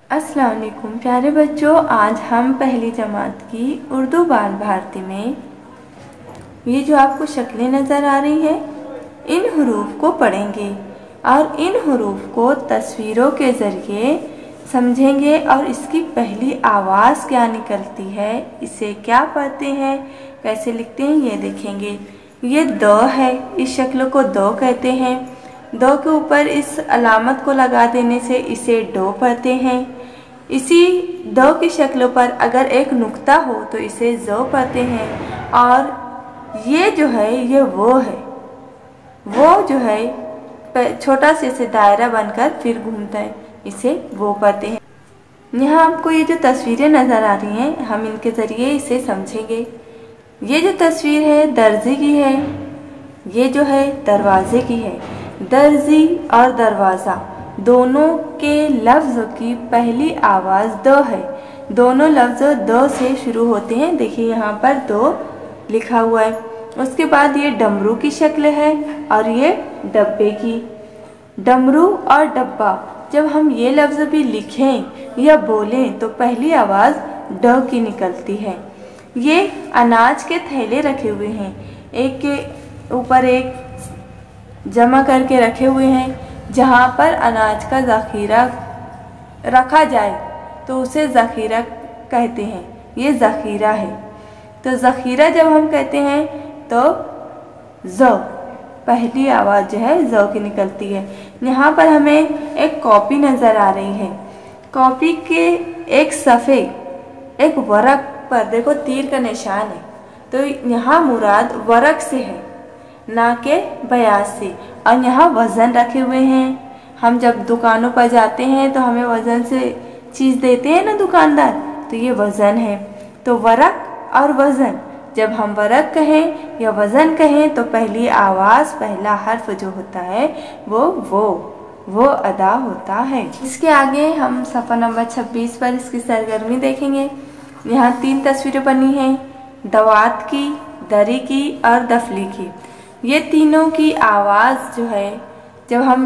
अस्सलाम वालेकुम प्यारे बच्चों, आज हम पहली जमात की उर्दू बाल भारती में ये जो आपको शक्लें नज़र आ रही हैं, इन हरूफ को पढ़ेंगे और इन हरूफ को तस्वीरों के ज़रिए समझेंगे और इसकी पहली आवाज़ क्या निकलती है, इसे क्या पढ़ते हैं, कैसे लिखते हैं, ये देखेंगे। ये द है, इस शक्ल को द कहते हैं। द के ऊपर इस अलामत को लगा देने से इसे डो पढ़ते हैं। इसी द की शक्ल पर अगर एक नुक्ता हो तो इसे ज पढ़ते हैं। और ये जो है ये वो है, वो जो है छोटा से दायरा बनकर फिर घूमता है, इसे वो पढ़ते हैं। यहाँ आपको ये जो तस्वीरें नज़र आ रही हैं, हम इनके ज़रिए इसे समझेंगे। ये जो तस्वीर है दर्जी की है, ये जो है दरवाजे की है। दर्जी और दरवाज़ा दोनों के लफ्ज़ की पहली आवाज़ द है। दोनों लफ्ज़ द से शुरू होते हैं। देखिए यहाँ पर दो लिखा हुआ है। उसके बाद ये डमरू की शक्ल है और ये डब्बे की। डमरू और डब्बा, जब हम ये लफ्ज़ भी लिखें या बोलें तो पहली आवाज़ ड की निकलती है। ये अनाज के थैले रखे हुए हैं, एक के ऊपर एक जमा करके रखे हुए हैं। जहाँ पर अनाज का ज़ख़ीरा रखा जाए तो उसे ज़ख़ीरा कहते हैं। ये ज़ख़ीरा है। तो ज़ख़ीरा जब हम कहते हैं तो ज़ पहली आवाज़ जो है ज़ की निकलती है। यहाँ पर हमें एक कॉपी नज़र आ रही है। कॉपी के एक सफ़े एक वरक पर देखो तीर का निशान है, तो यहाँ मुराद वरक से है, ना के बयाज से। और यहाँ वज़न रखे हुए हैं। हम जब दुकानों पर जाते हैं तो हमें वज़न से चीज़ देते हैं ना दुकानदार, तो ये वज़न है। तो वरक और वज़न, जब हम वरक कहें या वज़न कहें तो पहली आवाज़, पहला हर्फ जो होता है वो अदा होता है। इसके आगे हम सफ़ा नंबर 26 पर इसकी सरगर्मी देखेंगे। यहाँ 3 तस्वीरें बनी हैं, दवात की, दरी की और दफली की। ये तीनों की आवाज़ जो है, जब हम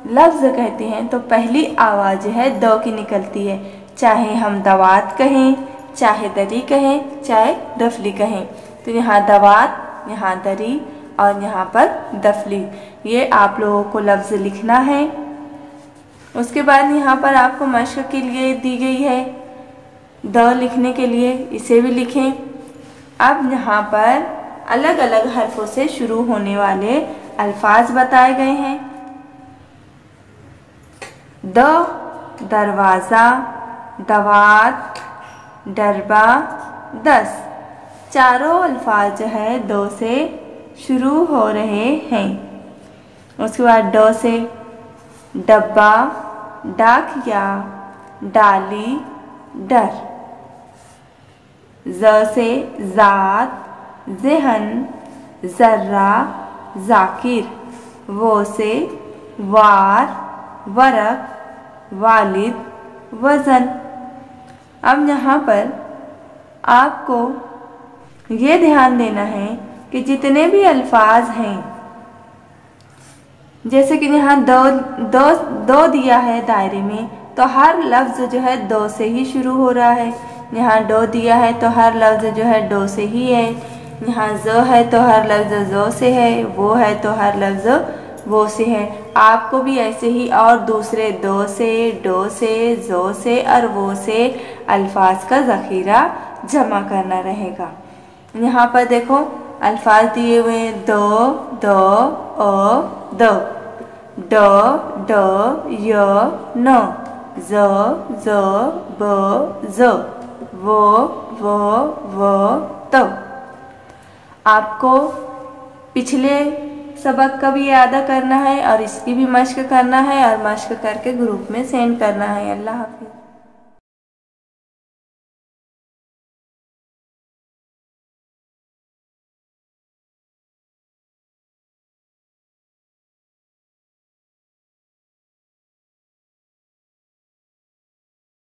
लफ्ज़ कहते हैं तो पहली आवाज़ जो है द की निकलती है। चाहे हम दवात कहें, चाहे दरी कहें, चाहे दफली कहें। तो यहाँ दवात, यहाँ दरी और यहाँ पर दफली, ये आप लोगों को लफ्ज़ लिखना है। उसके बाद यहाँ पर आपको मशक के लिए दी गई है द लिखने के लिए, इसे भी लिखें। अब यहाँ पर अलग अलग हर्फों से शुरू होने वाले अल्फाज बताए गए हैं। द, दरवाज़ा, दवात, डरबा, दस, चारों अल्फाज जो है दो से शुरू हो रहे हैं। उसके बाद ड से डब्बा, डाकिया, डाली, डर। ज से ज़ात, ज़हन, ज़र्रा, ज़ाकिर। वो से वार, वरक, वालिद, वज़न। अब यहाँ पर आपको ये ध्यान देना है कि जितने भी अल्फाज हैं, जैसे कि यहाँ दो दिया है दायरे में, तो हर लफ्ज़ जो है दो से ही शुरू हो रहा है। यहाँ डो दिया है तो हर लफ्ज़ जो है डो से ही है। यहाँ ज है तो हर लफ्ज़ ज़ो से है, वो है तो हर लफ्ज़ वो से है। आपको भी ऐसे ही और दूसरे दो से, डो से, ज़ो से और वो से अल्फाज का ज़ख़ीरा जमा करना रहेगा। यहाँ पर देखो अल्फाज दिए हुए हैं दो, दो, ओ, दो, ड, ड, य, न, ज, ज, ब, ज, वो, तो। आपको पिछले सबक का भी अदा करना है और इसकी भी मश्क करना है और मश्क करके ग्रुप में सेंड करना है। अल्लाह हाफिज़।